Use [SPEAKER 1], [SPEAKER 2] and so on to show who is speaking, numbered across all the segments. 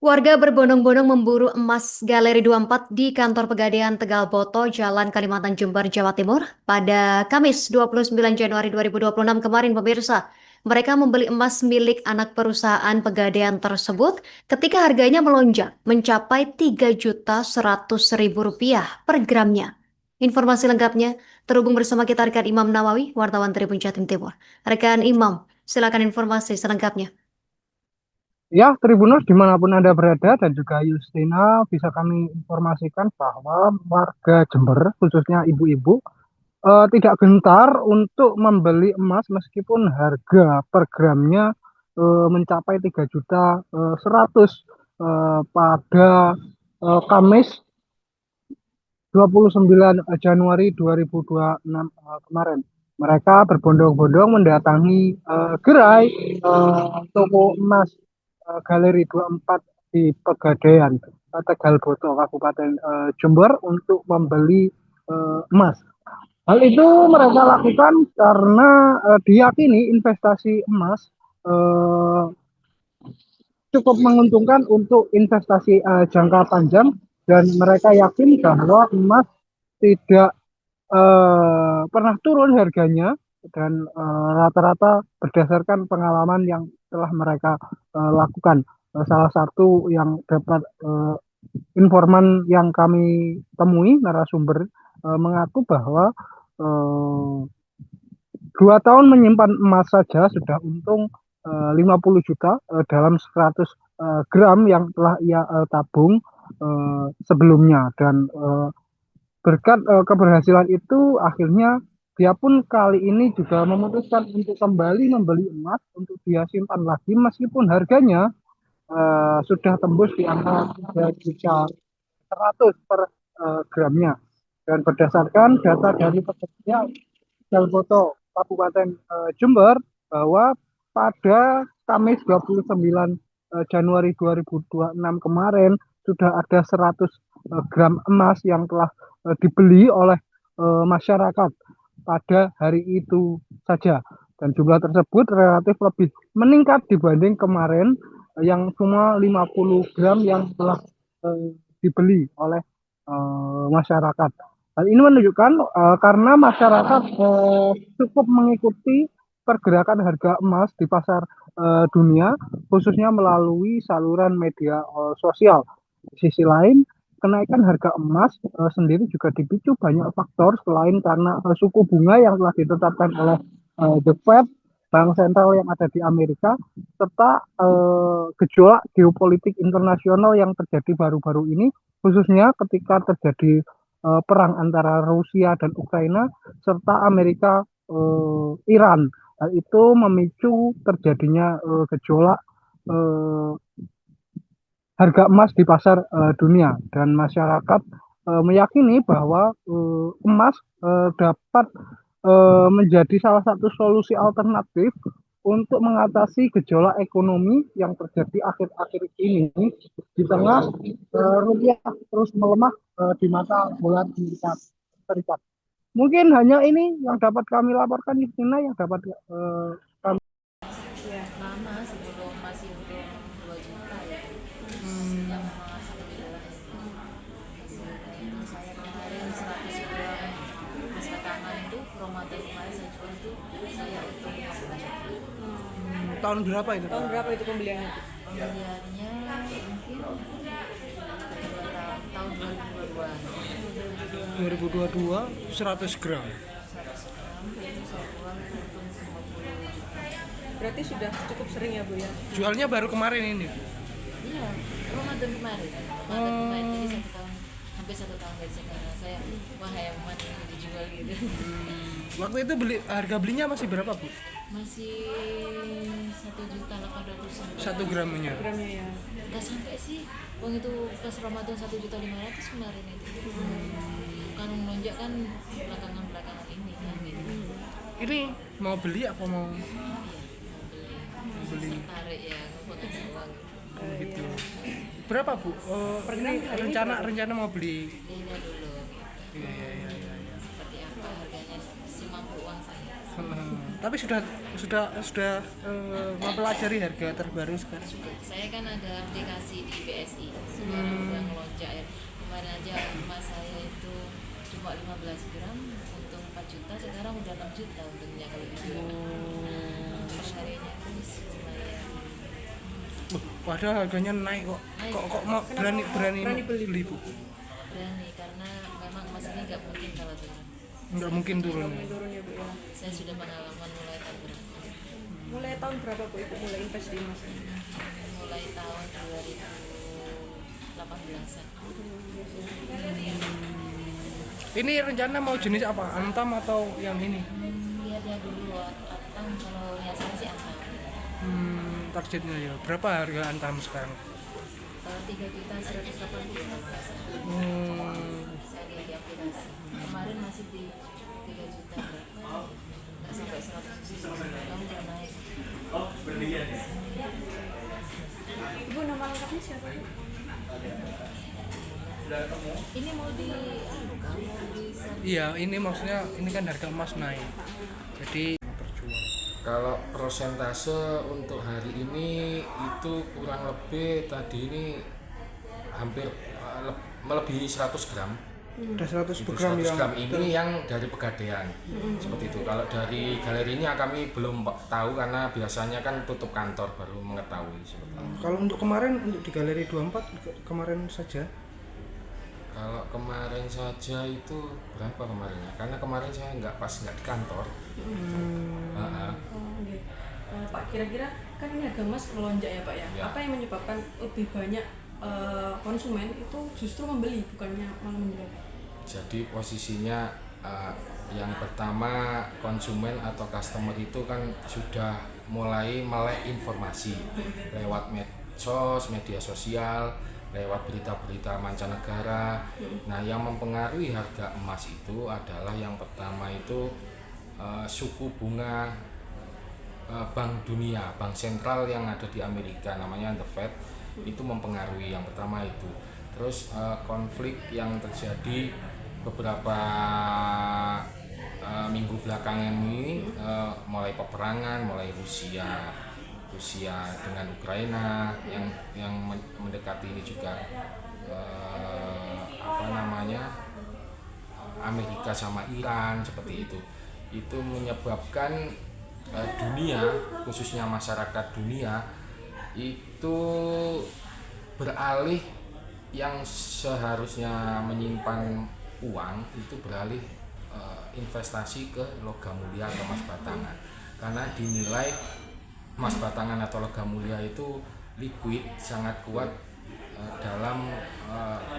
[SPEAKER 1] Warga berbondong-bondong memburu emas Galeri 24 di kantor Pegadaian Tegal Boto, Jalan Kalimantan Jember, Jawa Timur pada Kamis 29 Januari 2026 kemarin pemirsa. Mereka membeli emas milik anak perusahaan Pegadaian tersebut ketika harganya melonjak mencapai Rp3.100.000 per gramnya. Informasi lengkapnya terhubung bersama kita rekan Imam Nawawi, wartawan Tribun Jatim Timur. Rekan Imam, silakan informasi selengkapnya.
[SPEAKER 2] Ya, Tribuners dimanapun Anda berada dan juga Justina bisa kami informasikan bahwa warga Jember, khususnya ibu-ibu, tidak gentar untuk membeli emas meskipun harga per gramnya mencapai 3.100.000 pada Kamis 29 Januari 2026 kemarin. Mereka berbondong-bondong mendatangi gerai toko emas Galeri 24 di Pegadaian, Tegal Boto, Kabupaten Jember untuk membeli emas. Hal itu mereka lakukan karena diyakini investasi emas eh, cukup menguntungkan untuk investasi jangka panjang, dan mereka yakin bahwa emas tidak pernah turun harganya, dan rata-rata berdasarkan pengalaman yang telah mereka lakukan. Salah satu yang dapat informan yang kami temui, narasumber mengaku bahwa eh, 2 tahun menyimpan emas saja sudah untung 50 juta dalam 100 gram yang telah ia tabung sebelumnya, dan berkat keberhasilan itu akhirnya dia pun kali ini juga memutuskan untuk kembali membeli emas untuk dia simpan lagi meskipun harganya sudah tembus di angka 3.100.000 per gramnya. Dan berdasarkan data dari pekerja Jalboto Kabupaten Jember, bahwa pada Kamis 29 Januari 2026 kemarin sudah ada 100 gram emas yang telah dibeli oleh masyarakat pada hari itu saja, dan jumlah tersebut relatif lebih meningkat dibanding kemarin yang cuma 50 gram yang telah dibeli oleh masyarakat. Hal ini menunjukkan karena masyarakat cukup mengikuti pergerakan harga emas di pasar dunia, khususnya melalui saluran media sosial. Di sisi lain, kenaikan harga emas sendiri juga dipicu banyak faktor selain karena suku bunga yang telah ditetapkan oleh The Fed, bank sentral yang ada di Amerika, serta gejolak geopolitik internasional yang terjadi baru-baru ini, khususnya ketika terjadi perang antara Rusia dan Ukraina serta Amerika Iran. Hal itu memicu terjadinya gejolak harga emas di pasar dunia, dan masyarakat meyakini bahwa emas dapat menjadi salah satu solusi alternatif untuk mengatasi gejolak ekonomi yang terjadi akhir-akhir ini di tengah rupiah terus melemah di mata dolar Amerika Serikat. Mungkin hanya ini yang dapat kami laporkan, Justina, yang dapat kami.
[SPEAKER 3] Ya, lama sebelum masih belum 2 juta ya. Yang emas alhamdulillah itu saya kemarin 100 gram emas batangan itu Ramadan kemarin saya jual itu saya untung 50 juta.
[SPEAKER 2] Tahun berapa itu?
[SPEAKER 4] Tahun berapa itu pembeliannya?
[SPEAKER 3] Pembeliannya mungkin tahun 2022.
[SPEAKER 2] 2022 100 gram.
[SPEAKER 3] 100 gram itu saya jual untung 50 juta.
[SPEAKER 4] Berarti sudah cukup sering ya Bu ya?
[SPEAKER 2] Jualnya baru kemarin ini.
[SPEAKER 3] Iya, Ramadan kemarin. Ramadan kemarin jadi 1 tahun, hampir 1 tahun dari sekarang saya wah ya mati dijual gitu.
[SPEAKER 2] Waktu itu harga belinya masih berapa, Bu?
[SPEAKER 3] Masih 1.800.000.
[SPEAKER 2] 1 gramnya.
[SPEAKER 4] Gramnya ya.
[SPEAKER 3] Nggak sampai sih, uang itu pas Ramadan 1.500.000 kemarin itu. Kan melonjak kan belakangan ini kan gitu.
[SPEAKER 2] Ini mau beli apa mau
[SPEAKER 3] Iya, mau beli. Tertarik ya, pakai uang.
[SPEAKER 2] gitu? Berapa, Bu? Ini rencana mau beli.
[SPEAKER 3] Lihat dulu.
[SPEAKER 2] Iya.
[SPEAKER 3] Seperti apa harganya, semampu uang saya.
[SPEAKER 2] Tapi sudah mempelajari harga terbaru sekarang.
[SPEAKER 3] Saya kan ada aplikasi di BSI, sekarang udah melonjak ya. Kemarin aja emas saya itu cuma 15 gram, untung 4 juta, sekarang udah 6 juta untungnya kalau dijual. Perharinya terus lumayan.
[SPEAKER 2] Padahal harganya naik kok.
[SPEAKER 3] Naik.
[SPEAKER 2] Kok mau berani beli Bu?
[SPEAKER 3] Berani, karena memang emas ini nggak mungkin kalau turun.
[SPEAKER 2] Nggak mungkin turun.
[SPEAKER 4] Turun ya Bu ya.
[SPEAKER 3] Saya sudah pengalaman mulai tahun berapa?
[SPEAKER 4] Mulai tahun berapa Bu Ibu mulai invest di emas?
[SPEAKER 3] Mulai tahun 2018-an.
[SPEAKER 2] Ini rencana mau jenis apa? Antam atau yang ini?
[SPEAKER 3] Lihat ya dulu Antam, kalau yang saya sih Antam.
[SPEAKER 2] Targetnya ya. Berapa harga Antam sekarang?
[SPEAKER 3] 3.180.000 saya lihat di aplikasi. Kemarin masih di 3 juta berapa? Nggak sampai 100 juta. Sekarang udah naik.
[SPEAKER 4] Ibu nama lengkapnya siapa Bu?
[SPEAKER 3] Ini mau di
[SPEAKER 2] Iya, ini maksudnya ini kan harga emas naik. Jadi terjual.
[SPEAKER 5] Kalau persentase untuk hari ini itu kurang lebih tadi ini hampir melebihi 100 gram.
[SPEAKER 2] Udah 100
[SPEAKER 5] Itu
[SPEAKER 2] gram
[SPEAKER 5] 100
[SPEAKER 2] yang
[SPEAKER 5] gram ini yang dari Pegadaian. Seperti itu. Kalau dari galerinya kami belum tahu karena biasanya kan tutup kantor baru mengetahui seperti itu.
[SPEAKER 2] Kalau untuk kemarin untuk di Galeri 24 kemarin saja.
[SPEAKER 5] Kalau kemarin saja itu berapa kemarinnya? Karena kemarin saya nggak di kantor.
[SPEAKER 4] Oh, okay. Pak, kira-kira kan ini harga emas melonjak ya Pak ya?
[SPEAKER 5] Ya.
[SPEAKER 4] Apa yang menyebabkan lebih banyak konsumen itu justru membeli bukannya malah menjual?
[SPEAKER 5] Jadi posisinya yang pertama konsumen atau customer itu kan sudah mulai melek informasi lewat medsos, media sosial, lewat berita-berita mancanegara. Nah, yang mempengaruhi harga emas itu adalah yang pertama itu suku bunga Bank Dunia, Bank Sentral yang ada di Amerika namanya The Fed, itu mempengaruhi yang pertama itu. Terus konflik yang terjadi beberapa minggu belakangan ini, mulai peperangan, mulai Rusia dengan Ukraina yang mendekati ini juga Amerika sama Iran seperti itu menyebabkan dunia, khususnya masyarakat dunia itu beralih, yang seharusnya menyimpan uang itu beralih investasi ke logam mulia atau emas batangan, karena dinilai emas batangan atau logam mulia itu liquid, sangat kuat dalam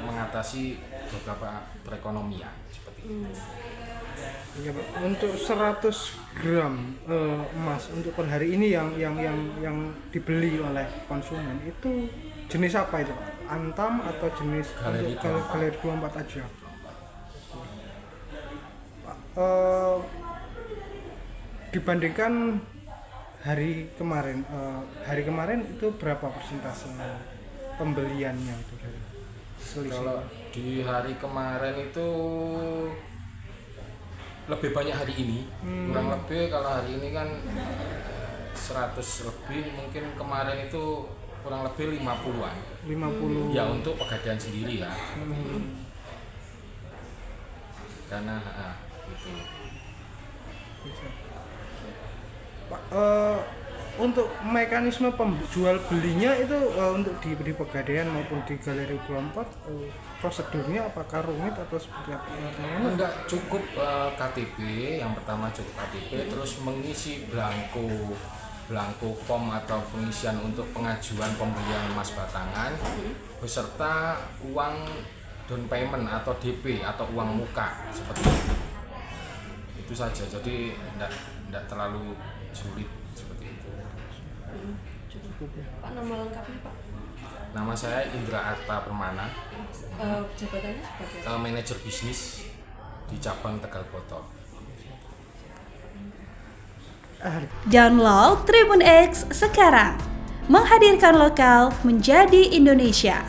[SPEAKER 5] mengatasi beberapa perekonomian seperti itu.
[SPEAKER 2] Ya, Pak. Untuk 100 gram emas untuk per hari ini yang dibeli oleh konsumen itu jenis apa itu, Pak? Antam atau jenis
[SPEAKER 5] Galeri
[SPEAKER 2] untuk Galeri 24 aja? Pak, dibandingkan hari kemarin itu berapa persentase pembeliannya itu dari selisih?
[SPEAKER 5] Kalau di hari kemarin itu lebih banyak hari ini, kurang lebih kalau hari ini kan 100 lebih, mungkin kemarin itu kurang lebih 50-an
[SPEAKER 2] 50.
[SPEAKER 5] ya untuk Pegadaian sendiri ya. Karena itu
[SPEAKER 2] Pak, untuk mekanisme jual belinya itu untuk di Pegadaian maupun di Galeri 24 prosedurnya apakah rumit atau seperti apa?
[SPEAKER 5] enggak, cukup KTP, yang pertama cukup KTP, terus mengisi belangko form atau pengisian untuk pengajuan pembelian emas batangan beserta uang down payment atau DP atau uang muka seperti itu saja. Jadi tidak terlalu sulit seperti itu.
[SPEAKER 4] Pak, nama lengkapnya Pak?
[SPEAKER 5] Nama saya Indra Arta Permana,
[SPEAKER 4] Jabatannya sebagai
[SPEAKER 5] manajer bisnis di cabang Tegal Boto.
[SPEAKER 6] Download Tribun X sekarang, menghadirkan lokal menjadi Indonesia.